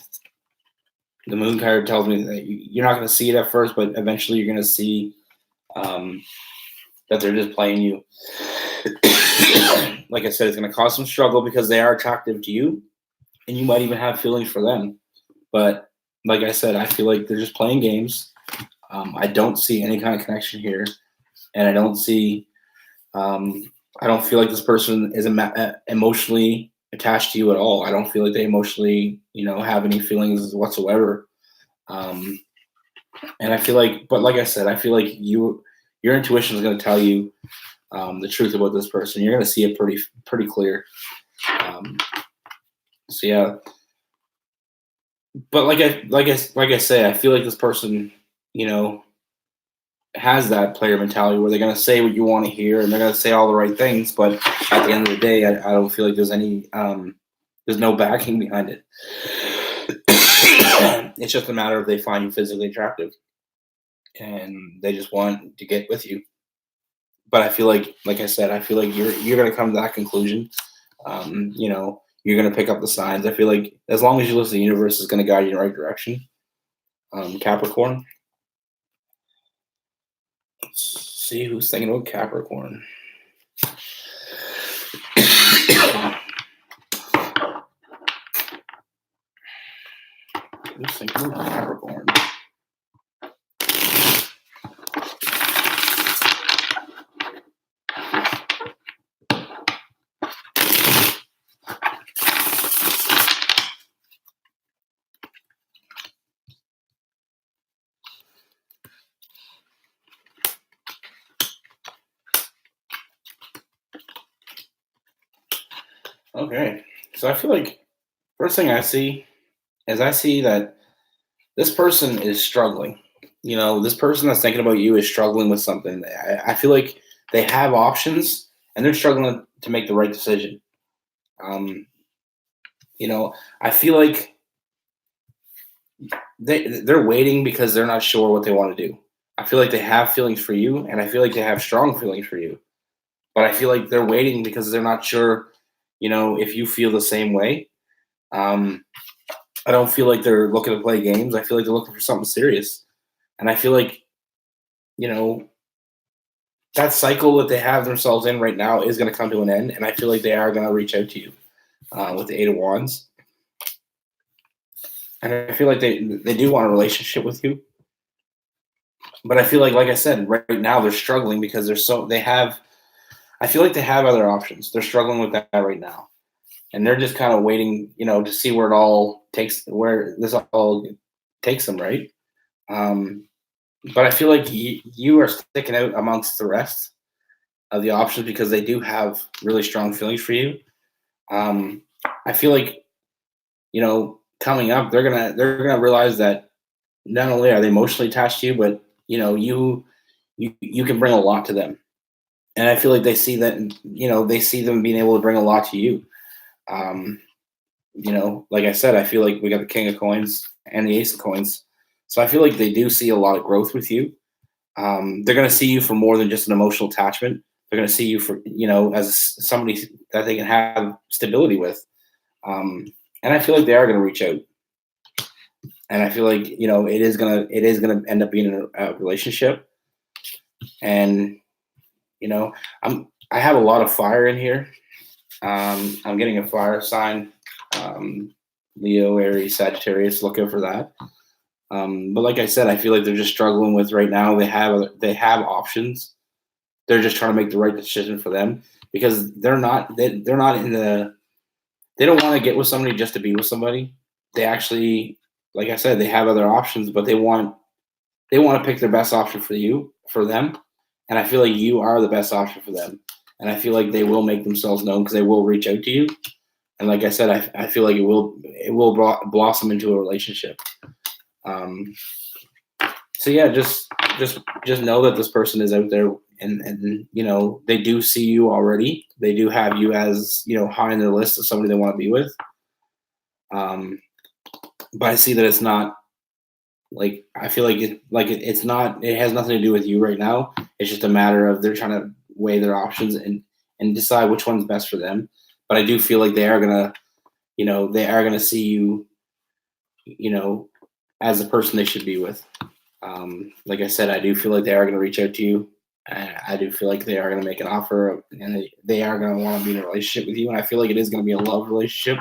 the moon card tells me that you're not going to see it at first, but eventually you're going to see that they're just playing you. Like I said, it's going to cause some struggle because they are attractive to you, and you might even have feelings for them. But like I said, I feel like they're just playing games. I don't see any kind of connection here, and I don't feel like this person is emotionally attached to you at all. I don't feel like they emotionally, have any feelings whatsoever. And I feel like, but like I said, I feel like your intuition is going to tell you the truth about this person. You're going to see it pretty clear. So yeah. But like I say, I feel like this person, has that player mentality where they're going to say what you want to hear and they're going to say all the right things. But at the end of the day, I don't feel like there's any, there's no backing behind it. It's just a matter of they find you physically attractive and they just want to get with you. But I feel like I said, I feel like you're going to come to that conclusion. You're going to pick up the signs. I feel like as long as you listen, the universe is going to guide you in the right direction. Capricorn. Let's see who's thinking about Capricorn. Who's thinking about Capricorn? Okay, so I feel like first thing I see is that this person is struggling. This person that's thinking about you is struggling with something. I feel like they have options and they're struggling to make the right decision. I feel like they're waiting because they're not sure what they want to do. I feel like they have feelings for you, and I feel like they have strong feelings for you. But I feel like they're waiting because they're not sure, if you feel the same way. I don't feel like they're looking to play games. I feel like they're looking for something serious. And I feel like, that cycle that they have themselves in right now is going to come to an end. And I feel like they are going to reach out to you with the Eight of Wands. And I feel like they do want a relationship with you. But I feel like I said, right now they're struggling because I feel like they have other options. They're struggling with that right now. And they're just kind of waiting, to see where this all takes them, right? But I feel like you are sticking out amongst the rest of the options because they do have really strong feelings for you. I feel like, coming up, they're gonna realize that not only are they emotionally attached to you, but you can bring a lot to them. And I feel like they see that, they see them being able to bring a lot to you. Like I said, I feel like we got the King of Coins and the Ace of Coins. So I feel like they do see a lot of growth with you. They're going to see you for more than just an emotional attachment. They're going to see you for, as somebody that they can have stability with. And I feel like they are going to reach out. And I feel like, it is going to end up being a relationship. And, I have a lot of fire in here. I'm getting a fire sign, Leo, Aries, Sagittarius, looking for that. But like I said, I feel like they're just struggling with right now. They have options. They're just trying to make the right decision for them because they're not in the. They don't want to get with somebody just to be with somebody. They actually, like I said, they have other options, but they want to pick their best option for them. And I feel like you are the best option for them. and I feel like they will make themselves known because they will reach out to you. And like I said, I feel like it will blossom into a relationship. Um, so yeah, just know that this person is out there, and they do see you already. They do have you as high on their list of somebody they want to be with. But I see that it's not like I feel like it's not. It has nothing to do with you right now. It's just a matter of they're trying to weigh their options and decide which one's best for them. But I do feel like they are gonna see you, as the person they should be with. Like I said, I do feel like they are going to reach out to you. I do feel like they are going to make an offer, and they are going to want to be in a relationship with you. And I feel like it is going to be a love relationship.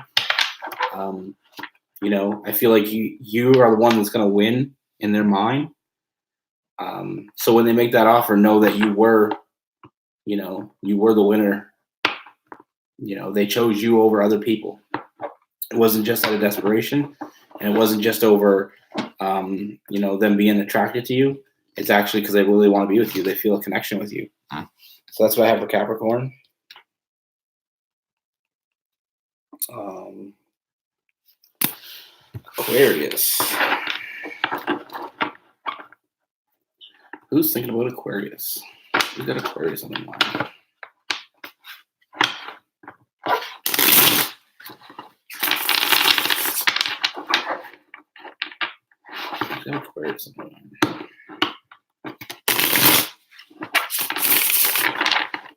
I feel like you are the one that's going to win in their mind. So when they make that offer, know that you were the winner. They chose you over other people. It wasn't just out of desperation, and it wasn't just over them being attracted to you. It's actually because they really want to be with you. They feel a connection with you. So that's what I have for Capricorn. Aquarius. Who's thinking about Aquarius? Who's got Aquarius on their mind? Who's got Aquarius on their mind?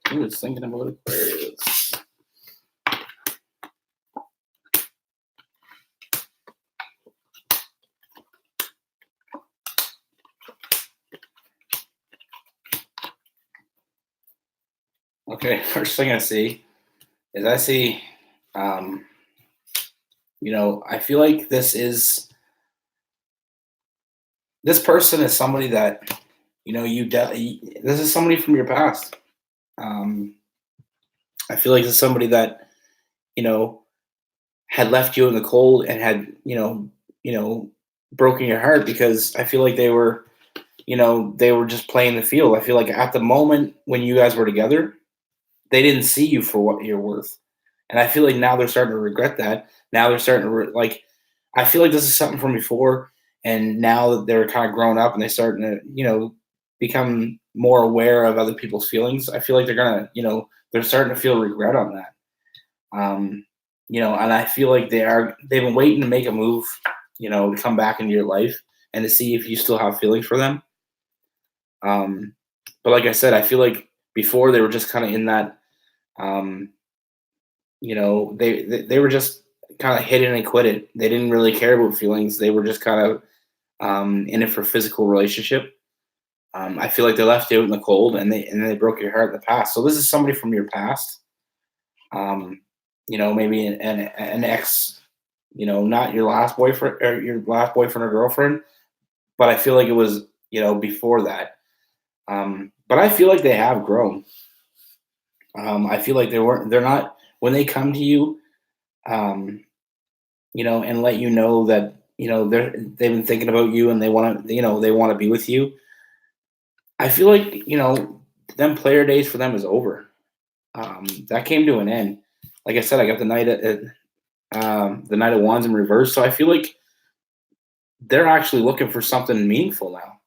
Who is thinking about Aquarius? Okay, first thing I see is I feel like this person is somebody that, this is somebody from your past. I feel like this is somebody that, had left you in the cold and had, broken your heart because I feel like they were just playing the field. I feel like at the moment when you guys were together, they didn't see you for what you're worth. And I feel like now they're starting to regret that. Now they're starting to I feel like this is something from before. And now that they're kind of grown up and they're starting to, become more aware of other people's feelings, I feel like they're starting to feel regret on that. And I feel like they've been waiting to make a move, to come back into your life and to see if you still have feelings for them. But like I said, I feel like before they were just kind of in that, they were just kind of hit it and quit it. They didn't really care about feelings. They were just kind of in it for physical relationship. I feel like they left you out in the cold and they broke your heart in the past. So this is somebody from your past. Maybe an ex, not your last boyfriend or your last boyfriend or girlfriend, but I feel like it was, before that. But I feel like they have grown. I feel like they're not, when they come to you, and let you know that, they've been thinking about you and they want to be with you. I feel like, them player days for them is over. That came to an end. Like I said, I got the Knight of Wands in reverse. So I feel like they're actually looking for something meaningful now.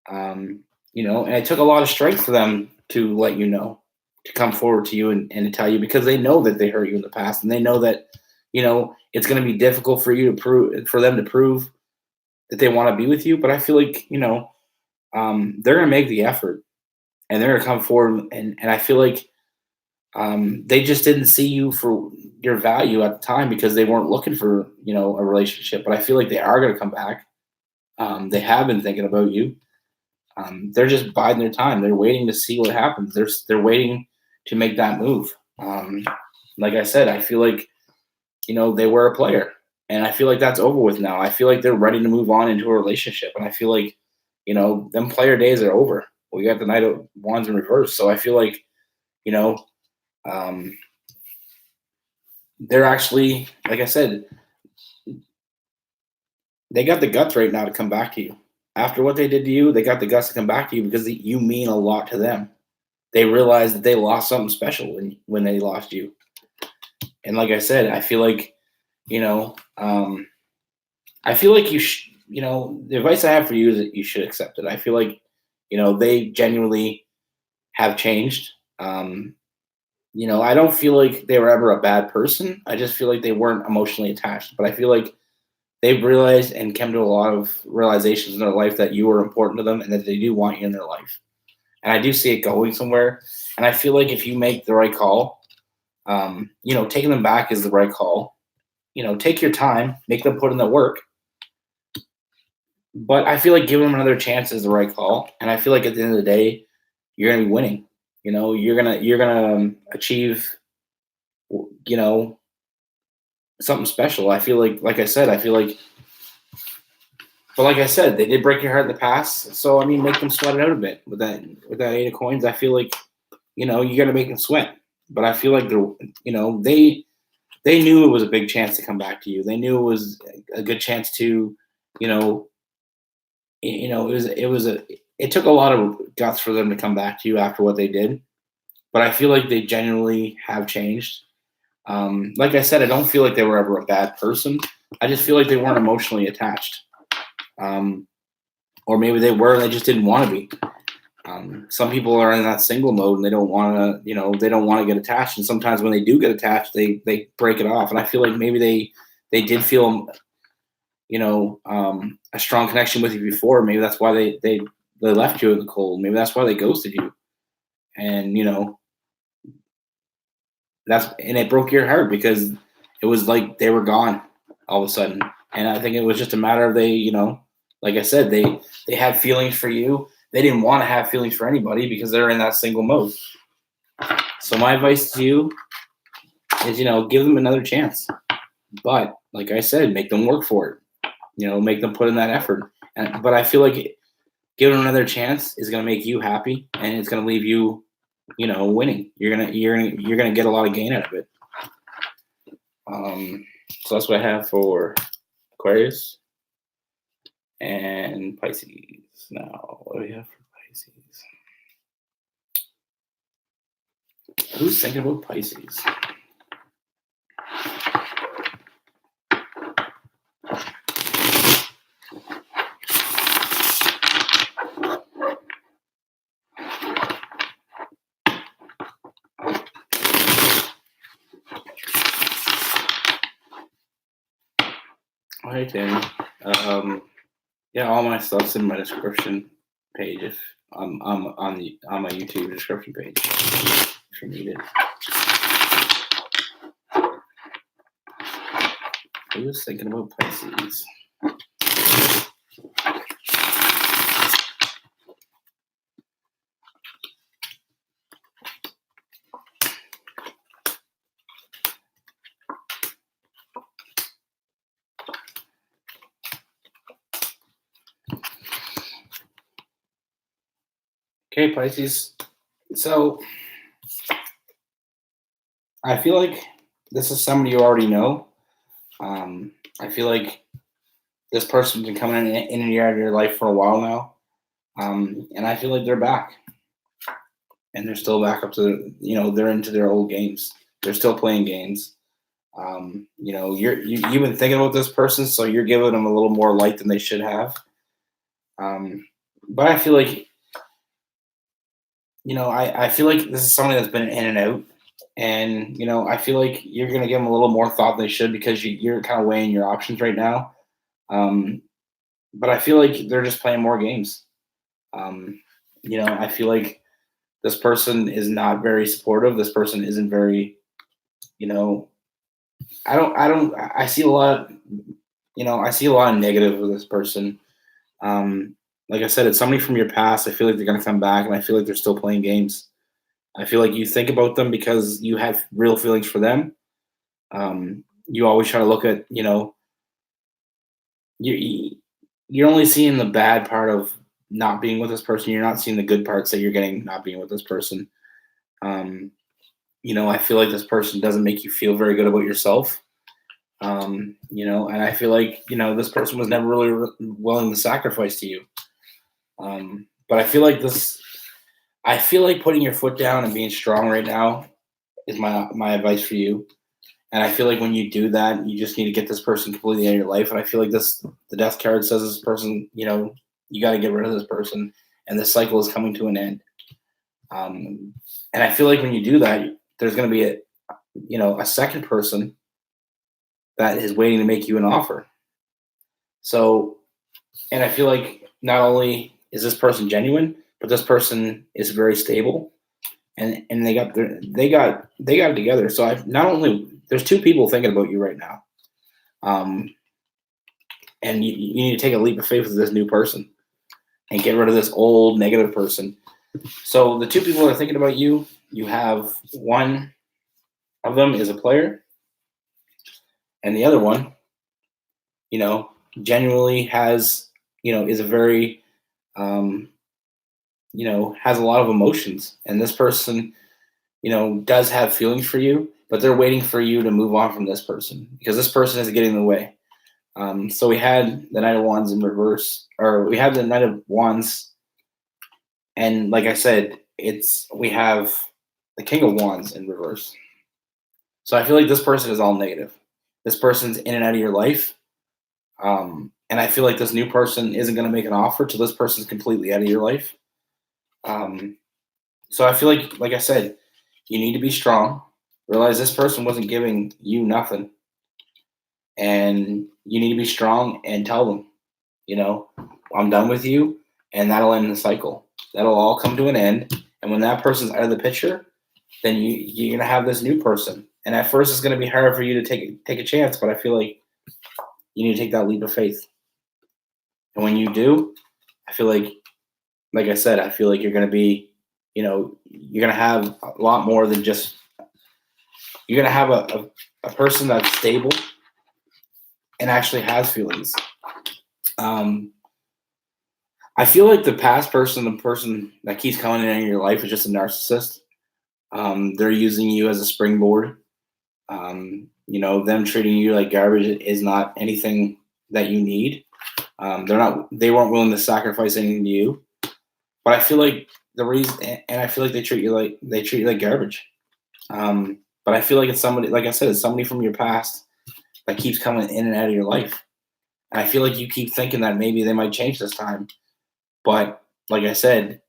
And it took a lot of strength for them to let you know, to come forward to you and to tell you, because they know that they hurt you in the past, and they know that, it's going to be difficult for them to prove that they want to be with you. But I feel like, they're going to make the effort and they're going to come forward. And I feel like, they just didn't see you for your value at the time because they weren't looking for, a relationship. But I feel like they are going to come back. They have been thinking about you. They're just biding their time. They're waiting to see what happens. They're waiting to make that move. Like I said, I feel like, they were a player, and I feel like that's over with now. I feel like they're ready to move on into a relationship, and I feel like, them player days are over. We got the Knight of Wands in reverse, so I feel like, they're actually, like I said, they got the guts right now to come back to you. After what they did to you, they got the guts to come back to you because you mean a lot to them. they realized that they lost something special when they lost you. And like I said, I feel like, you know, I feel like the advice I have for you is that you should accept it. I feel like, they genuinely have changed. I don't feel like they were ever a bad person. I just feel like they weren't emotionally attached. But I feel like they've realized and come to a lot of realizations in their life that you are important to them and that they do want you in their life. And I do see it going somewhere. And I feel like if you make the right call, taking them back is the right call. Take your time, make them put in the work. But I feel like giving them another chance is the right call. And I feel like at the end of the day, you're gonna be winning. You're gonna achieve, something special. I feel like I said, but like I said, they did break your heart in the past. So I mean, make them sweat it out a bit with that 8 of coins. I feel like, you got to make them sweat. But I feel like they knew it was a big chance to come back to you. They knew it was a good chance to, it took a lot of guts for them to come back to you after what they did. But I feel like they genuinely have changed. Like I said, I don't feel like they were ever a bad person. I just feel like they weren't emotionally attached. Or maybe they were and they just didn't want to be. Some people are in that single mode and they don't want to, they don't want to get attached. And sometimes when they do get attached, they break it off. And I feel like maybe they did feel, a strong connection with you before. Maybe that's why they left you in the cold. Maybe that's why they ghosted you. And, and it broke your heart because it was like they were gone all of a sudden. And I think it was just a matter of like I said, they had feelings for you. They didn't want to have feelings for anybody because they're in that single mode. So my advice to you is, give them another chance. But like I said, make them work for it. Make them put in that effort. But I feel like giving them another chance is going to make you happy, and it's going to leave you, winning. You're gonna get a lot of gain out of it. So that's what I have for Aquarius and Pisces. Now, what do we have for Pisces? Who's thinking about Pisces? Hey, Tammy. Yeah, all my stuff's in my description page. If I'm on my YouTube description page, if you need it. I was thinking about Pisces. Okay, Pisces. So I feel like this is somebody you already know. I feel like this person's been coming in and out of your life for a while now. And I feel like they're back. And they're still back up to, they're into their old games. They're still playing games. You've been thinking about this person, so you're giving them a little more light than they should have. But I feel like, I feel like this is somebody that's been in and out. And, I feel like you're going to give them a little more thought than they should because you're kind of weighing your options right now. But I feel like they're just playing more games. I feel like this person is not very supportive. This person isn't very, I see a lot, I see a lot of negative with this person. Like I said, it's somebody from your past. I feel like they're going to come back, and I feel like they're still playing games. I feel like you think about them because you have real feelings for them. You always try to look at, you're only seeing the bad part of not being with this person. You're not seeing the good parts that you're getting not being with this person. I feel like this person doesn't make you feel very good about yourself. And I feel like, this person was never really willing to sacrifice to you. But I feel like I feel like putting your foot down and being strong right now is my advice for you. And I feel like when you do that, you just need to get this person completely out of your life. And I feel like the death card says this person, you got to get rid of this person, and this cycle is coming to an end. And I feel like when you do that, there's going to be a second person that is waiting to make you an offer. So, and I feel like not only is this person genuine, but this person is very stable, and they got it together. So I not only there's two people thinking about you right now, um, and you need to take a leap of faith with this new person and get rid of this old negative person. So the two people that are thinking about you, you have one of them is a player, and the other one, genuinely has, is a very, um, has a lot of emotions. And this person, does have feelings for you, but they're waiting for you to move on from this person because this person is getting in the way. So we had the Knight of Wands in reverse, or we have the Knight of Wands, and like I said, we have the King of Wands in reverse. So I feel like this person is all negative. This person's in and out of your life, and I feel like this new person isn't going to make an offer till this person's completely out of your life. So I feel like I said, you need to be strong. Realize this person wasn't giving you nothing, and you need to be strong and tell them, I'm done with you, and that'll end the cycle. That'll all come to an end, and when that person's out of the picture, then you're gonna have this new person. And at first, it's gonna be hard for you to take a chance, but I feel like you need to take that leap of faith. And when you do, I feel like I said, I feel like you're gonna be, you're gonna have a lot more than just. You're gonna have a person that's stable and actually has feelings. I feel like the past person, the person that keeps coming in your life, is just a narcissist. They're using you as a springboard. Them treating you like garbage is not anything that you need. They weren't willing to sacrifice anything to you. But I feel like the reason, and I feel like they treat you like garbage. But I feel like it's somebody, like I said, it's somebody from your past that keeps coming in and out of your life. And I feel like you keep thinking that maybe they might change this time. But like I said,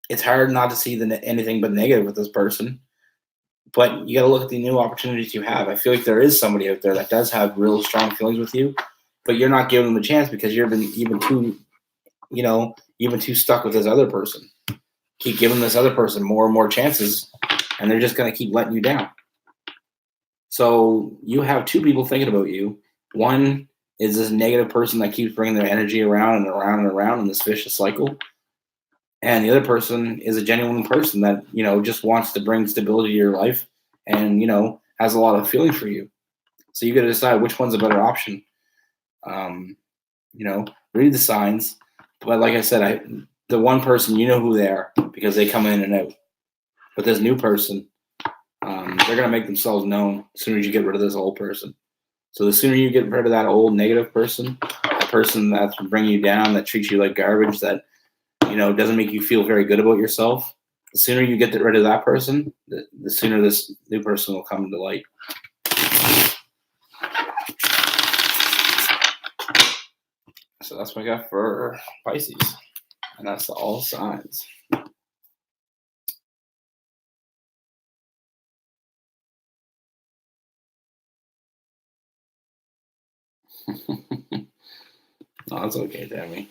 it's hard not to see anything but negative with this person. But you got to look at the new opportunities you have. I feel like there is somebody out there that does have real strong feelings with you, but you're not giving them a chance because you've been too stuck with this other person. Keep giving this other person more and more chances, and they're just going to keep letting you down. So you have two people thinking about you. One is this negative person that keeps bringing their energy around and around and around in this vicious cycle. And the other person is a genuine person that, just wants to bring stability to your life and, has a lot of feeling for you. So you got to decide which one's a better option. Read the signs. But like I said, the one person, you know who they are because they come in and out. But this new person, they're going to make themselves known as soon as you get rid of this old person. So the sooner you get rid of that old negative person, that person that's bringing you down, that treats you like garbage, that, doesn't make you feel very good about yourself, the sooner you get rid of that person, the sooner this new person will come to light. So that's what I got for Pisces. And that's all signs. No, that's okay, Tammy.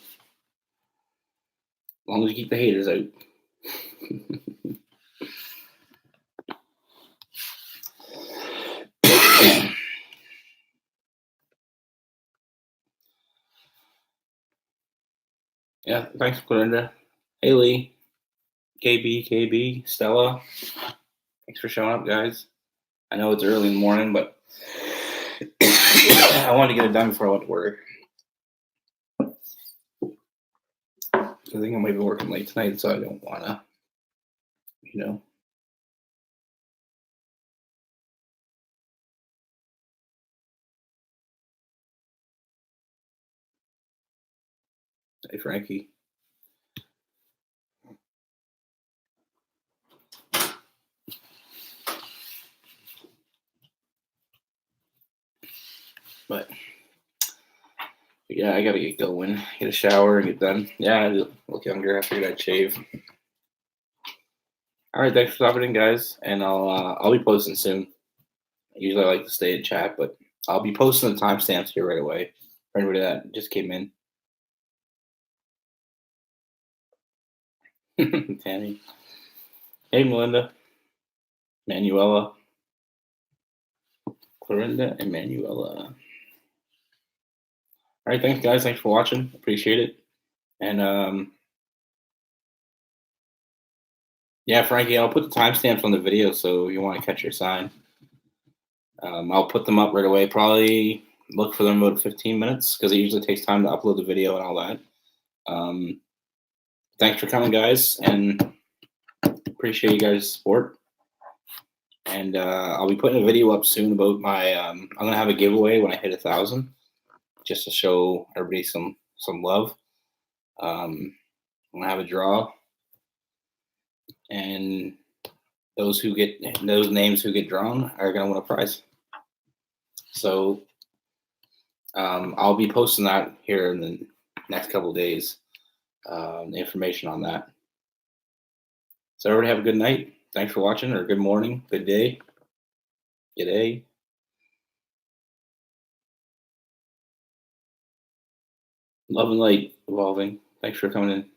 As long as you keep the haters out. Yeah, thanks, Clinda. Haley, KB, Stella. Thanks for showing up, guys. I know it's early in the morning, but I wanted to get it done before I went to work. I think I might be working late tonight, so I don't want to, Hey, Frankie. But yeah, I gotta get going, get a shower, and get done. Yeah, I look younger. I figured I'd shave. All right, thanks for stopping in, guys, and I'll be posting soon. Usually I like to stay and chat, but I'll be posting the timestamps here right away for anybody that just came in. Tammy. Hey, Melinda. Manuela. Clorinda and Manuela. All right, thanks, guys. Thanks for watching. Appreciate it. And yeah, Frankie, I'll put the timestamps on the video so you want to catch your sign. I'll put them up right away. Probably look for them about 15 minutes because it usually takes time to upload the video and all that. Thanks for coming, guys, and appreciate you guys' support. And I'll be putting a video up soon about my. I'm gonna have a giveaway when I hit 1,000, just to show everybody some love. I'm gonna have a draw, and those names who get drawn are gonna win a prize. So I'll be posting that here in the next couple of days. The information on that. So everybody have a good night. Thanks for watching, or good morning, good day, good day. Love and light evolving. Thanks for coming in.